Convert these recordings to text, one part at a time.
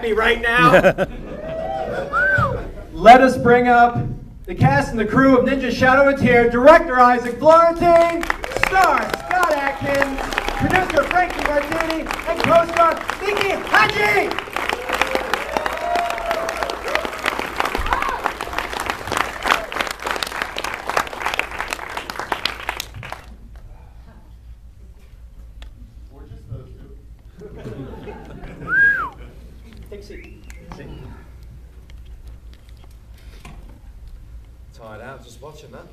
me right now? Let us bring up the cast and the crew of Ninja Shadow and Tear, director Isaac Florentine, star Scott Adkins, producer Frankie Martini, and co-star Vicky Haji! Take a seat. Tired out just watching that.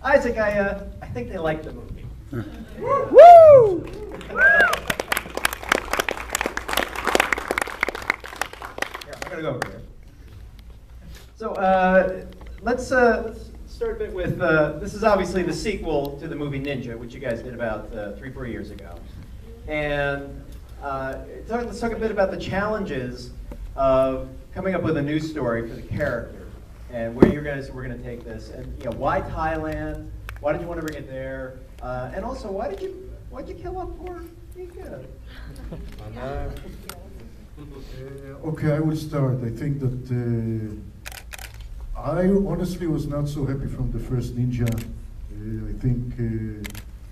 Isaac, I think they liked the movie. Woo! Here, I'm gonna go over here. So let's start a bit with this is obviously the sequel to the movie Ninja, which you guys did about 3-4 years ago, and let's talk a bit about the challenges of coming up with a new story for the character. And where you guys were going to take this, and why Thailand? Why did you want to bring it there? And also, why'd you kill off poor Mika? I know. Okay, I will start. I think that I honestly was not so happy from the first Ninja. I think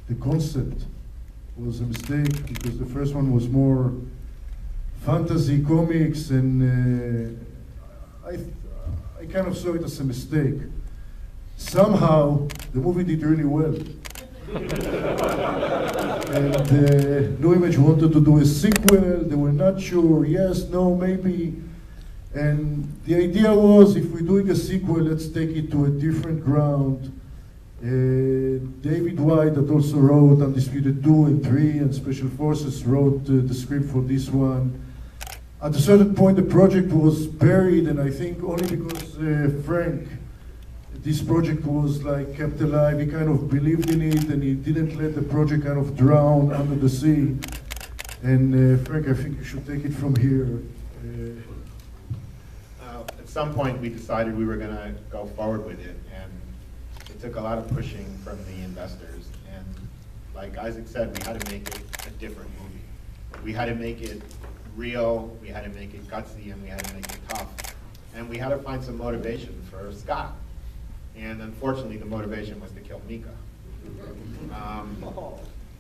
the concept was a mistake because the first one was more fantasy comics, and I kind of saw it as a mistake. Somehow, the movie did really well. And New Image wanted to do a sequel. They were not sure, yes, no, maybe. And the idea was, if we're doing a sequel, let's take it to a different ground. David White, that also wrote Undisputed 2 and 3, and Special Forces, wrote the script for this one. At a certain point, the project was buried, and I think only because Frank, this project was like kept alive, he kind of believed in it, and he didn't let the project kind of drown under the sea. And Frank, I think you should take it from here. At some point, we decided we were going to go forward with it, and it took a lot of pushing from the investors. And like Isaac said, we had to make it a different movie. We had to make it real, we had to make it gutsy, and we had to make it tough. And we had to find some motivation for Scott. And unfortunately, the motivation was to kill Mika.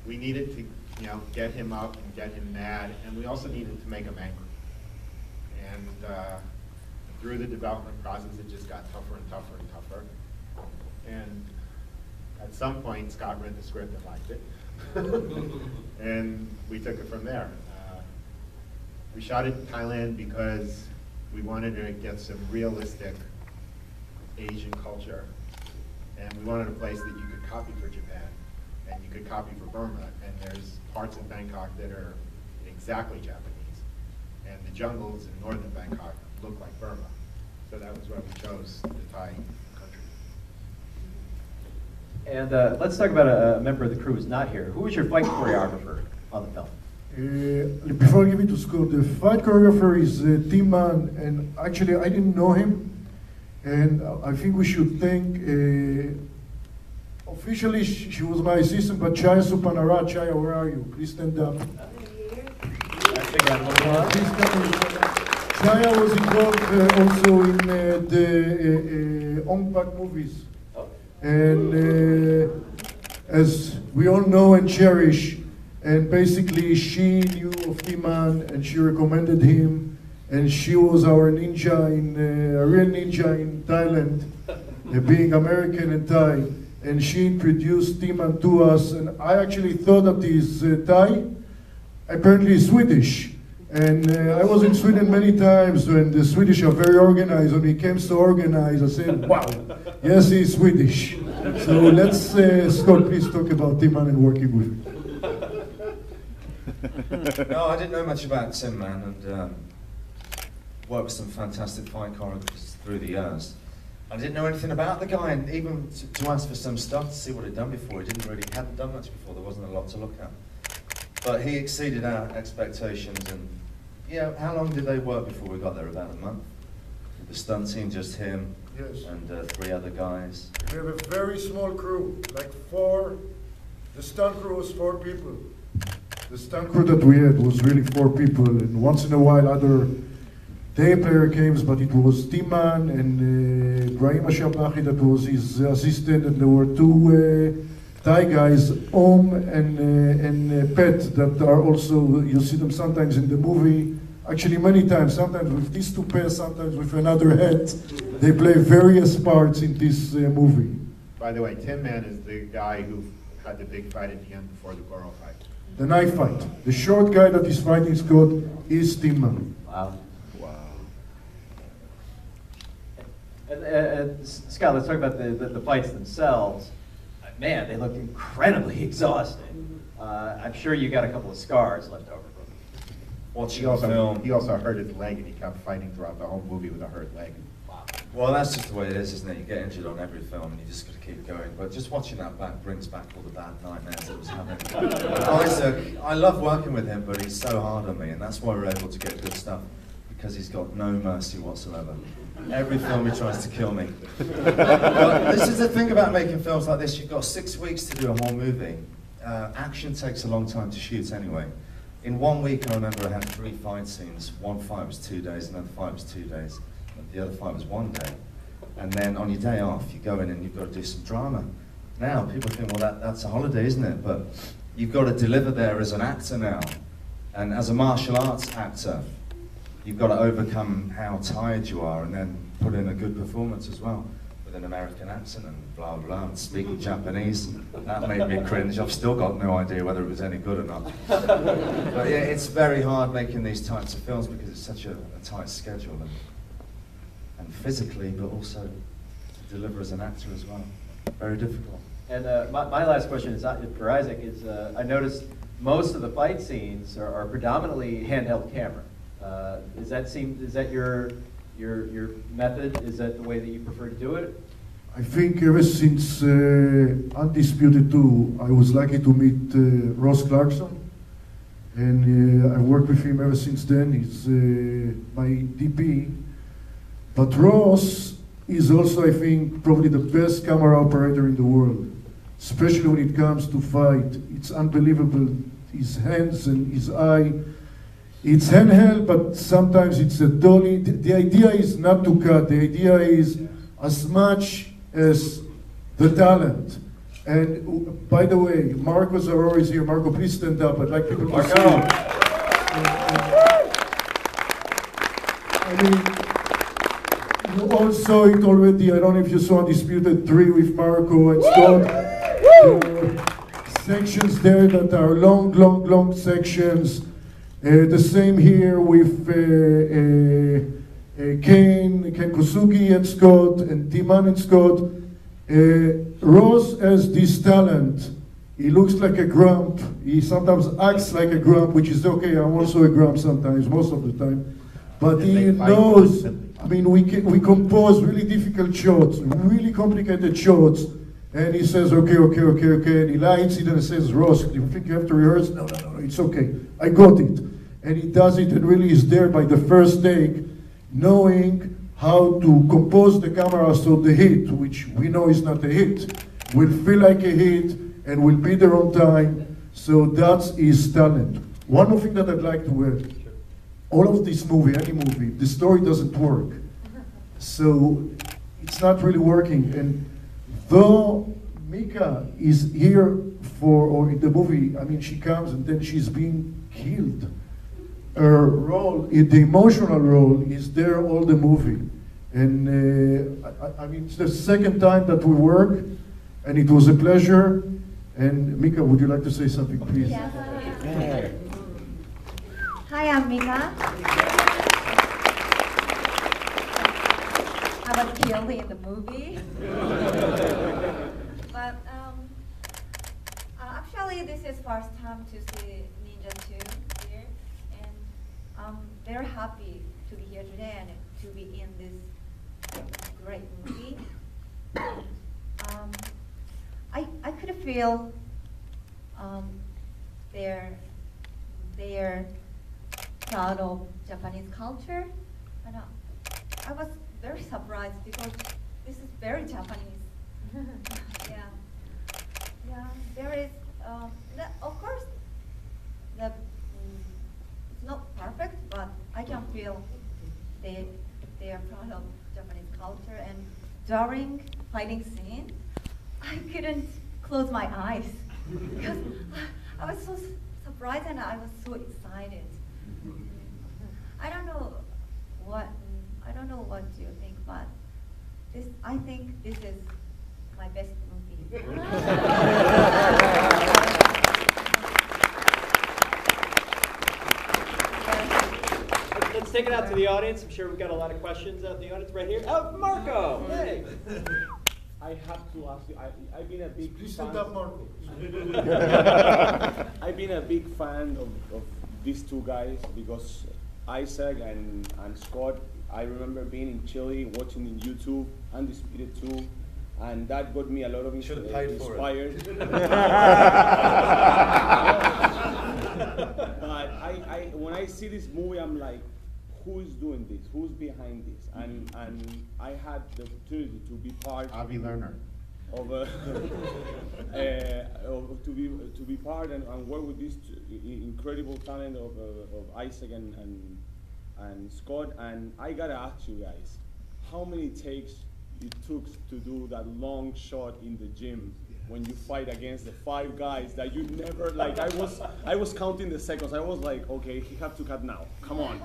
We needed to get him up and get him mad, and we also needed to make him angry. And through the development process, it just got tougher and tougher and tougher. And at some point, Scott read the script and liked it. And we took it from there. We shot it in Thailand because we wanted to get some realistic Asian culture. And we wanted a place that you could copy for Japan, and you could copy for Burma. And there's parts in Bangkok that are exactly Japanese. And the jungles in northern Bangkok look like Burma. So that was why we chose the Thai country. And let's talk about a member of the crew who's not here. Who was your fight choreographer on the film? Before I give it to Scott, the fight choreographer is Tim Mann, and actually I didn't know him, and I think we should thank, officially she was my assistant, but Chaya Supanara. Chaya, where are you? Please stand up. Chaya was involved also in the Ong Pak movies, and as we all know and cherish, and basically she knew of Timan and she recommended him, and she was our ninja, a real ninja in Thailand, being American and Thai, and she introduced Timan to us, and I actually thought that he's Thai, apparently he's Swedish. And I was in Sweden many times, when the Swedish are very organized. When he came so organized, I said, wow, yes, he's Swedish. So let's, Scott, please talk about Timan and working with him. No, I didn't know much about Tim Man, and worked with some fantastic fight choreographers through the years. I didn't know anything about the guy, and even to ask for some stuff to see what he'd done before, he hadn't done much before. There wasn't a lot to look at. But he exceeded our expectations, and yeah, how long did they work before we got there? About a month? The stunt team, just him, yes, and 3 other guys. We have a very small crew, like 4, the stunt crew was 4 people. the stunt crew that we had was really 4 people, and once in a while other day player came, but it was Timan and Brahim Ashabnachi that was his assistant, and there were 2 Thai guys, Om and Pet, that are also, you see them sometimes in the movie, actually many times, sometimes with these 2 pairs, sometimes with another hat. They play various parts in this movie. By the way, Tin Man is the guy who had the big fight at the end before the Goro fight. The knife fight. The short guy that is fighting Scott is Timan. Wow. Scott, let's talk about the fights themselves. Man, they look incredibly exhausting. I'm sure you got a couple of scars left over from them. Watching He the also, film. he also hurt his leg, and he kept fighting throughout the whole movie with a hurt leg. Wow. Well, that's just the way it is, isn't it? You get injured on every film and you just got to keep going. But just watching that back brings back all the bad nightmares it was having. Isaac, I love working with him, but he's so hard on me, and that's why we're able to get good stuff, because he's got no mercy whatsoever. Every film he tries to kill me. But this is the thing about making films like this. You've got 6 weeks to do a whole movie. Action takes a long time to shoot anyway. In 1 week, I remember I had 3 fight scenes. One fight was 2 days, another fight was 2 days, and the other fight was 1 day. And then on your day off, you go in and you've got to do some drama. Now, people think, well, that's a holiday, isn't it? But you've got to deliver there as an actor now. And as a martial arts actor, you've got to overcome how tired you are and then put in a good performance as well, with an American accent and blah, blah, and speaking Japanese. That made me cringe. I've still got no idea whether it was any good or not. But yeah, it's very hard making these types of films because it's such a tight schedule, and physically, but also to deliver as an actor as well. Very difficult. And my last question is for Isaac is, I noticed most of the fight scenes are predominantly handheld camera. Is that your method? Is that the way that you prefer to do it? I think ever since Undisputed 2, I was lucky to meet Ross Clarkson, and I worked with him ever since then. He's my DP. But Ross is also, I think, probably the best camera operator in the world, especially when it comes to fight. It's unbelievable. His hands and his eye. It's handheld, but sometimes it's a dolly. The idea is not to cut. The idea is as much as the talent. And by the way, Marco Zaror is here. Marco, please stand up. I'd like people to see you. I mean, you all saw it already. I don't know if you saw Undisputed 3 with Marco and Scott. There are sections there that are long sections. The same here with Ken Kusugi and Scott, and Timan and Scott. Ross has this talent. He looks like a grump. He sometimes acts like a grump, which is okay. I'm also a grump sometimes, most of the time. But he knows, I mean, we compose really difficult shots, really complicated shots, and he says, okay, and he lights it and says, Ross, do you think you have to rehearse? No, it's okay. I got it. And he does it and really is there by the first take, knowing how to compose the camera so the hit, which we know is not a hit, will feel like a hit and will be there on time. So that's his talent. One more thing that I'd like to add. All of this movie, any movie, the story doesn't work. So it's not really working. And though Mika is here or in the movie, I mean, she comes and then she's being killed. Her role, the emotional role, is there all the movie. And I mean, it's the second time that we work, and it was a pleasure. And Mika, would you like to say something, please? Yeah. Hi, I'm Mika. I was killed in the movie. But actually, this is first time to see Ninja 2 here. And I'm very happy to be here today and to be in this great movie. I could feel their proud of Japanese culture, and I was very surprised because this is very Japanese. Yeah. There is of course the feel they are proud of Japanese culture. And during fighting scene, I couldn't close my eyes because I was so surprised and I was so excited. I don't know what you think, but I think this is my best movie. Let's take it out to the audience. I'm sure we've got a lot of questions out in the audience right here. Oh, Marco, hey. I have to ask you. I've been a big Please fan. stand up, Marco. I've been a big fan of these two guys because Isaac and Scott. I remember being in Chile, watching in YouTube, Undisputed 2, and that got me a lot of Should've paid for it. inspired. But when I see this movie, I'm like, who is doing this? Who's behind this? And I had the opportunity to be part Avi Lerner. of to be part and work with this incredible talent of Isaac and Scott. And I gotta ask you guys, how many takes it took to do that long shot in the gym when you fight against the 5 guys that you never, like, I was counting the seconds. I was like, okay, he have to cut now. Come on.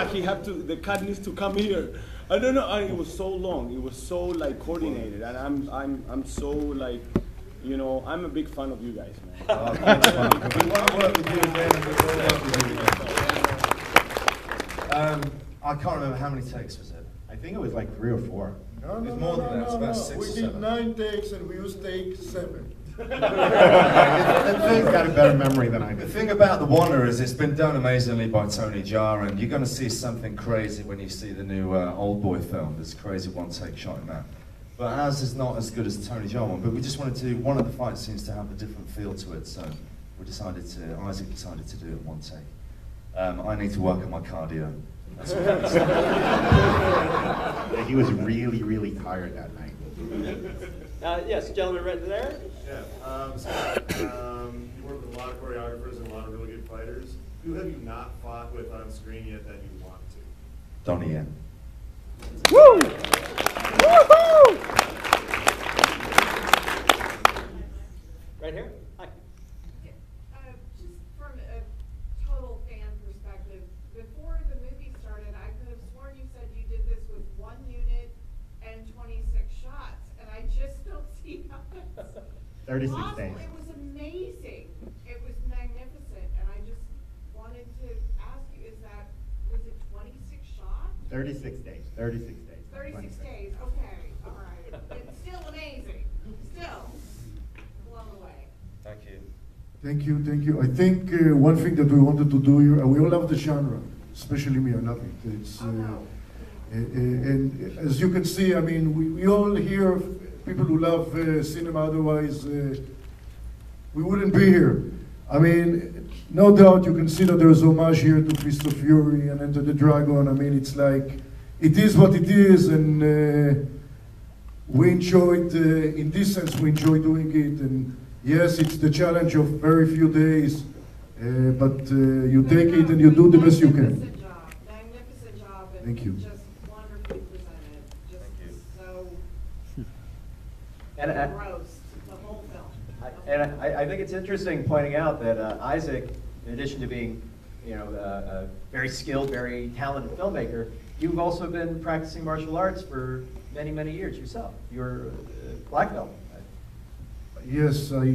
He have to, the cut needs to come here. I don't know. It was so long. It was so like coordinated, and I'm so like, you know, I'm a big fan of you guys, man. Oh, thanks, Marco. We want to work with you again, and we will work with you again. I can't remember how many takes was it. I think it was like 3 or 4. No, It's more than that, it's about 6 or We 7. did 9 takes and we used take 7. That thing's got a better memory than I The do. thing about The Wanderer is it's been done amazingly by Tony Jaa, and you're going to see something crazy when you see the new Old Boy film. There's a crazy one-take shot in that. But ours is not as good as the Tony Jaa one, but we just wanted to, one of the fight scenes to have a different feel to it, so Isaac decided to do it one take. I need to work on my cardio. That's what I'm saying. Yeah, he was really, really tired that night. Yes, gentleman right there. Yeah, Scott, you work with a lot of choreographers and a lot of really good fighters. Who have you not fought with on screen yet that you want to? Donnie Yen. Woo! Woohoo! Right here. Hi. Just from a total fan perspective, before the movie started, I could have sworn you said you did this with 1 unit and 26 shots, and I just don't see how that's 36 possible. days. It was amazing. It was magnificent, and I just wanted to ask you, was it 26 shots? 36 days. 36 days. 36 days, okay, all right. It's still amazing, still blown away. Thank you. Thank you, thank you. I think one thing that we wanted to do here, we all love the genre, especially me, I love it. It's, and as you can see, I mean, we all hear people who love cinema, otherwise we wouldn't be here. I mean, no doubt you can see that there's homage here to Fist of Fury and Enter the Dragon. I mean, it's like, it is what it is, and we enjoy it, in this sense, we enjoy doing it. And yes, it's the challenge of very few days, but you take it and you do the best you can. Magnificent job, and Thank you. just wonderfully presented. Just so And engrossed, the whole film. I think it's interesting pointing out that Isaac, in addition to being, you know, a very skilled, very talented filmmaker, you've also been practicing martial arts for many, many years yourself. You're a black belt. Yes, I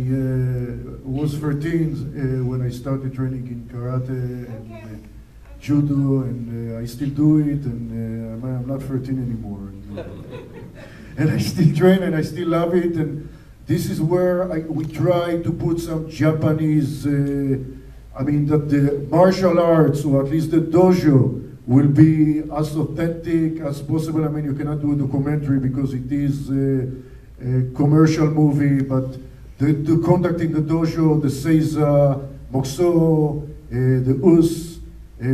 was 13 when I started training in karate and judo, and I still do it, and I'm not 13 anymore. And I still train, and I still love it, and this is where we try to put some Japanese, I mean, that the martial arts, or at least the dojo, will be as authentic as possible. I mean, you cannot do a documentary because it is a commercial movie, but the conduct in the dojo, the seiza, mokuso, the us,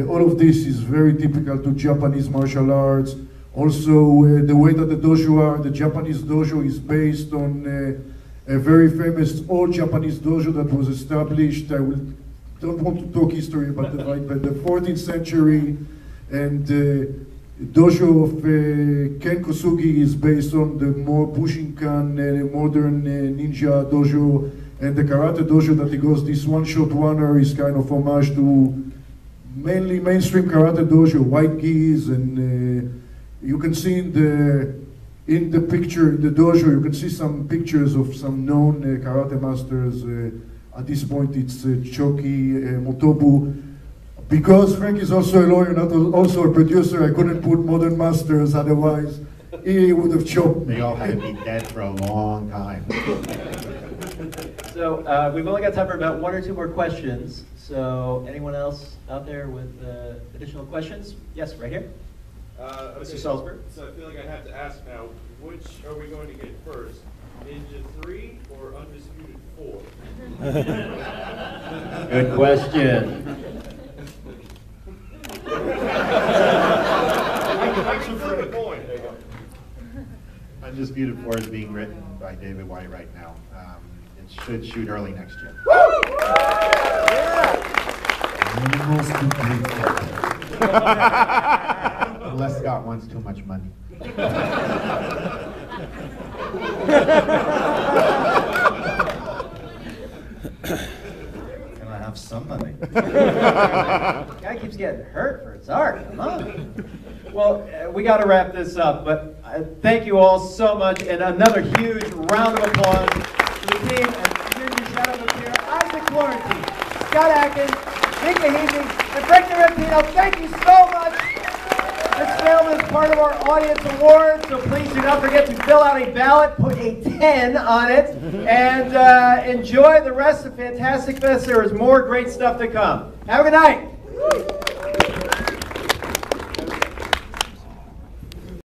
all of this is very typical to Japanese martial arts. Also, the way that the dojo are, the Japanese dojo is based on a very famous old Japanese dojo that was established, I will don't want to talk history about the fight, but the 14th century and dojo of Ken Kosugi is based on the more Bushinkan modern ninja dojo, and the karate dojo that he goes, this one-shot runner is kind of homage to mainly mainstream karate dojo, white gis, and you can see in the picture, in the dojo, you can see some pictures of some known karate masters. At this point, it's Choki Motobu. Because Frank is also a lawyer, not also a producer, I couldn't put modern masters, otherwise he would have chopped me. They all had to be dead for a long time. So we've only got time for about one or two more questions. So anyone else out there with additional questions? Yes, right here. Okay, Mr. Salzberg. So I feel like I have to ask now, which are we going to get first? Ninja 3 or Undisputed 4? Good question. Thanks for the point. Undisputed 4 is being written by David White right now. It should shoot early next year. Unless Scott wants too much money. Can I have some money? Guy keeps getting hurt for his art. Come on. Well, we got to wrap this up, but thank you all so much, and another huge round of applause to the team and Junior Shadow here, Isaac Florentine, Scott Adkins, Nick Kahimi, and Frank Tarantino. Thank you so much. This film is part of our audience award, so please do not forget to fill out a ballot, put a 10 on it, and enjoy the rest of Fantastic Fest. There is more great stuff to come. Have a good night.